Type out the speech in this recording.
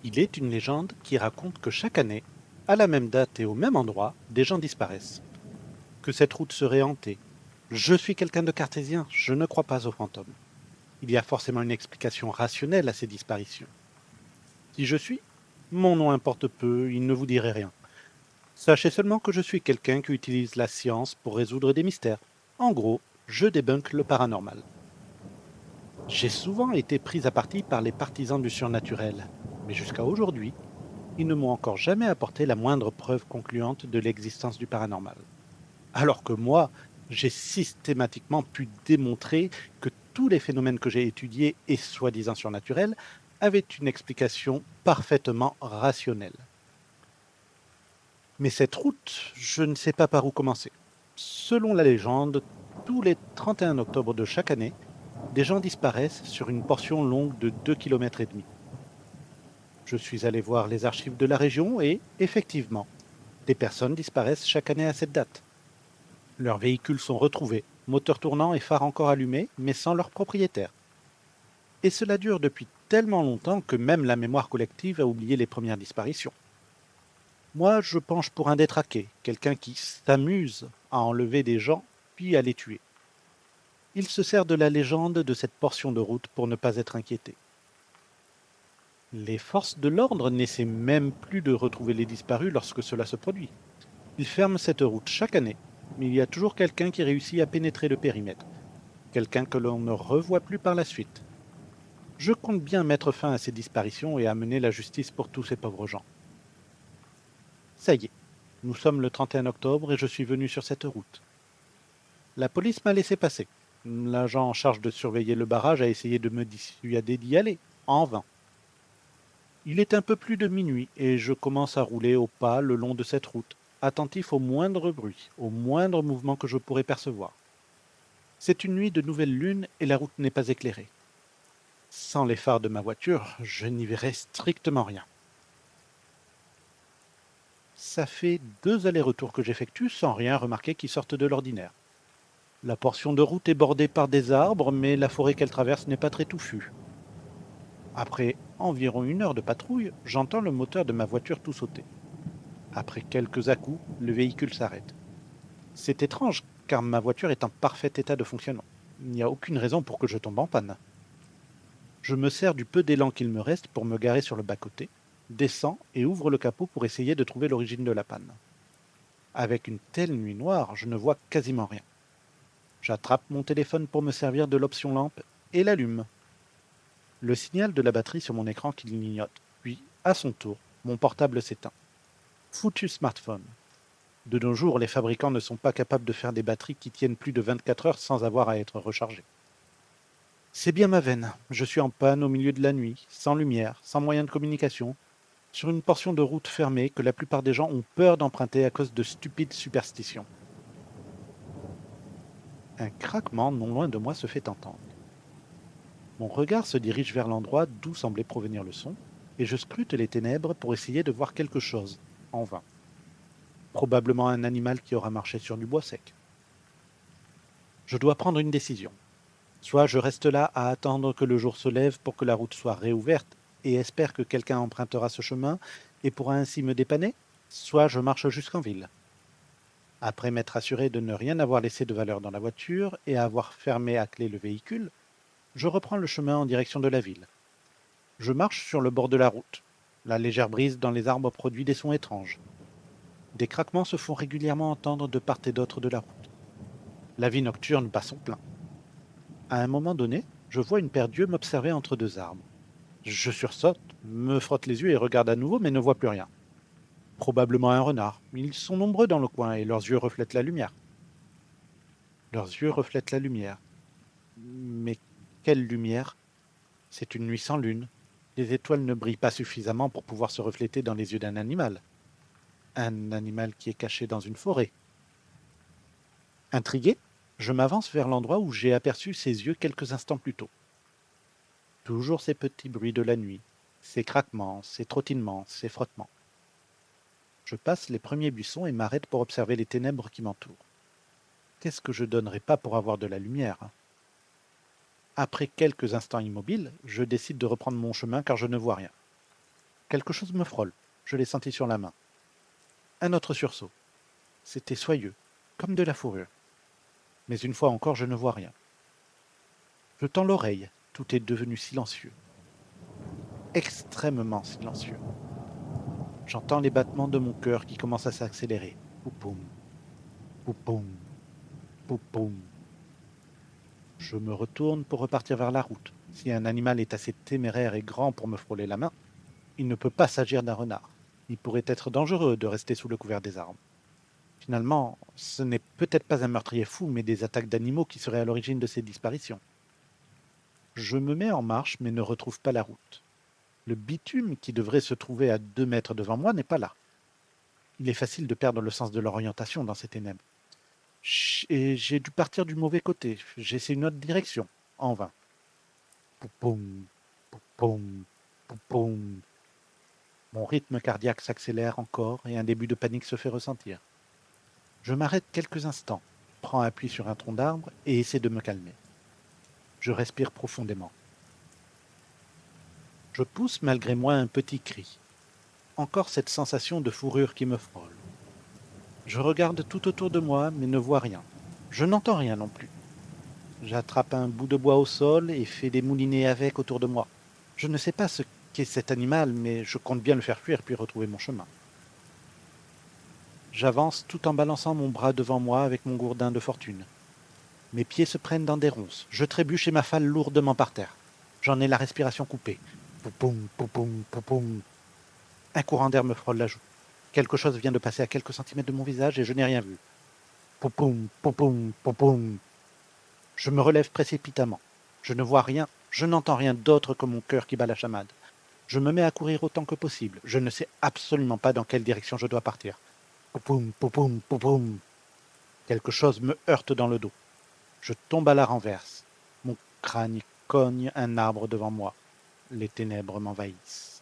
Il est une légende qui raconte que chaque année, à la même date et au même endroit, des gens disparaissent, que cette route serait hantée. Je suis quelqu'un de cartésien, je ne crois pas aux fantômes. Il y a forcément une explication rationnelle à ces disparitions. Qui je suis? Mon nom importe peu, il ne vous dirait rien. Sachez seulement que je suis quelqu'un qui utilise la science pour résoudre des mystères. En gros, je débunk le paranormal. J'ai souvent été pris à partie par les partisans du surnaturel, mais jusqu'à aujourd'hui, ils ne m'ont encore jamais apporté la moindre preuve concluante de l'existence du paranormal. Alors que moi, j'ai systématiquement pu démontrer que tous les phénomènes que j'ai étudiés et soi-disant surnaturels avaient une explication parfaitement rationnelle. Mais cette route, je ne sais pas par où commencer. Selon la légende, tous les 31 octobre de chaque année, des gens disparaissent sur une portion longue de 2,5 km. Je suis allé voir les archives de la région et, effectivement, des personnes disparaissent chaque année à cette date. Leurs véhicules sont retrouvés, moteurs tournants et phares encore allumés, mais sans leur propriétaire. Et cela dure depuis tellement longtemps que même la mémoire collective a oublié les premières disparitions. Moi, je penche pour un détraqué, quelqu'un qui s'amuse à enlever des gens, puis à les tuer. Il se sert de la légende de cette portion de route pour ne pas être inquiété. Les forces de l'ordre n'essaient même plus de retrouver les disparus lorsque cela se produit. Ils ferment cette route chaque année, mais il y a toujours quelqu'un qui réussit à pénétrer le périmètre, quelqu'un que l'on ne revoit plus par la suite. Je compte bien mettre fin à ces disparitions et amener la justice pour tous ces pauvres gens. Ça y est, nous sommes le 31 octobre et je suis venu sur cette route. La police m'a laissé passer. L'agent en charge de surveiller le barrage a essayé de me dissuader d'y aller, en vain. Il est un peu plus de minuit et je commence à rouler au pas le long de cette route, attentif au moindre bruit, au moindre mouvement que je pourrais percevoir. C'est une nuit de nouvelle lune et la route n'est pas éclairée. Sans les phares de ma voiture, je n'y verrai strictement rien. Ça fait 2 allers-retours que j'effectue sans rien remarquer qui sorte de l'ordinaire. La portion de route est bordée par des arbres, mais la forêt qu'elle traverse n'est pas très touffue. Après environ 1 heure de patrouille, j'entends le moteur de ma voiture tout sauter. Après quelques à-coups, le véhicule s'arrête. C'est étrange, car ma voiture est en parfait état de fonctionnement. Il n'y a aucune raison pour que je tombe en panne. Je me sers du peu d'élan qu'il me reste pour me garer sur le bas-côté, descends et ouvre le capot pour essayer de trouver l'origine de la panne. Avec une telle nuit noire, je ne vois quasiment rien. J'attrape mon téléphone pour me servir de l'option lampe et l'allume. Le signal de la batterie sur mon écran clignote, puis, à son tour, mon portable s'éteint. Foutu smartphone. De nos jours, les fabricants ne sont pas capables de faire des batteries qui tiennent plus de 24 heures sans avoir à être rechargées. C'est bien ma veine. Je suis en panne au milieu de la nuit, sans lumière, sans moyen de communication, sur une portion de route fermée que la plupart des gens ont peur d'emprunter à cause de stupides superstitions. Un craquement non loin de moi se fait entendre. Mon regard se dirige vers l'endroit d'où semblait provenir le son, et je scrute les ténèbres pour essayer de voir quelque chose, en vain. Probablement un animal qui aura marché sur du bois sec. Je dois prendre une décision. Soit je reste là à attendre que le jour se lève pour que la route soit réouverte et espère que quelqu'un empruntera ce chemin et pourra ainsi me dépanner, soit je marche jusqu'en ville. Après m'être assuré de ne rien avoir laissé de valeur dans la voiture et avoir fermé à clé le véhicule, je reprends le chemin en direction de la ville. Je marche sur le bord de la route. La légère brise dans les arbres produit des sons étranges. Des craquements se font régulièrement entendre de part et d'autre de la route. La vie nocturne bat son plein. À un moment donné, je vois une paire d'yeux m'observer entre deux arbres. Je sursaute, me frotte les yeux et regarde à nouveau, mais ne vois plus rien. Probablement un renard. Ils sont nombreux dans le coin et leurs yeux reflètent la lumière. Leurs yeux reflètent la lumière. Mais quelle lumière? C'est une nuit sans lune. Les étoiles ne brillent pas suffisamment pour pouvoir se refléter dans les yeux d'un animal. Un animal qui est caché dans une forêt. Intrigué, je m'avance vers l'endroit où j'ai aperçu ses yeux quelques instants plus tôt. Toujours ces petits bruits de la nuit, ces craquements, ces trottinements, ces frottements. Je passe les premiers buissons et m'arrête pour observer les ténèbres qui m'entourent. Qu'est-ce que je donnerais pas pour avoir de la lumière? Après quelques instants immobiles, je décide de reprendre mon chemin car je ne vois rien. Quelque chose me frôle. Je l'ai senti sur la main. Un autre sursaut. C'était soyeux, comme de la fourrure. Mais une fois encore, je ne vois rien. Je tends l'oreille. Tout est devenu silencieux. Extrêmement silencieux. J'entends les battements de mon cœur qui commencent à s'accélérer. Poupoum, poupoum, poupoum. Je me retourne pour repartir vers la route. Si un animal est assez téméraire et grand pour me frôler la main, il ne peut pas s'agir d'un renard. Il pourrait être dangereux de rester sous le couvert des arbres. Finalement, ce n'est peut-être pas un meurtrier fou, mais des attaques d'animaux qui seraient à l'origine de ces disparitions. Je me mets en marche, mais ne retrouve pas la route. Le bitume qui devrait se trouver à 2 mètres devant moi n'est pas là. Il est facile de perdre le sens de l'orientation dans ces ténèbres. Et j'ai dû partir du mauvais côté. J'essaie une autre direction. En vain. Poupoum, poupoum, poupoum. Mon rythme cardiaque s'accélère encore et un début de panique se fait ressentir. Je m'arrête quelques instants, prends appui sur un tronc d'arbre et essaie de me calmer. Je respire profondément. Je pousse malgré moi un petit cri. Encore cette sensation de fourrure qui me frôle. Je regarde tout autour de moi mais ne vois rien. Je n'entends rien non plus. J'attrape un bout de bois au sol et fais des moulinets avec autour de moi. Je ne sais pas ce qu'est cet animal, mais je compte bien le faire fuir puis retrouver mon chemin. J'avance tout en balançant mon bras devant moi avec mon gourdin de fortune. Mes pieds se prennent dans des ronces. Je trébuche et m'affale lourdement par terre. J'en ai la respiration coupée. Poupoum, poupoum, poupoum. Un courant d'air me frôle la joue. Quelque chose vient de passer à quelques centimètres de mon visage et je n'ai rien vu. Poupoum, poupoum, poupoum. Je me relève précipitamment. Je ne vois rien, je n'entends rien d'autre que mon cœur qui bat la chamade. Je me mets à courir autant que possible. Je ne sais absolument pas dans quelle direction je dois partir. Poupoum, poupoum, poupoum. Quelque chose me heurte dans le dos. Je tombe à la renverse. Mon crâne cogne un arbre devant moi. Les ténèbres m'envahissent.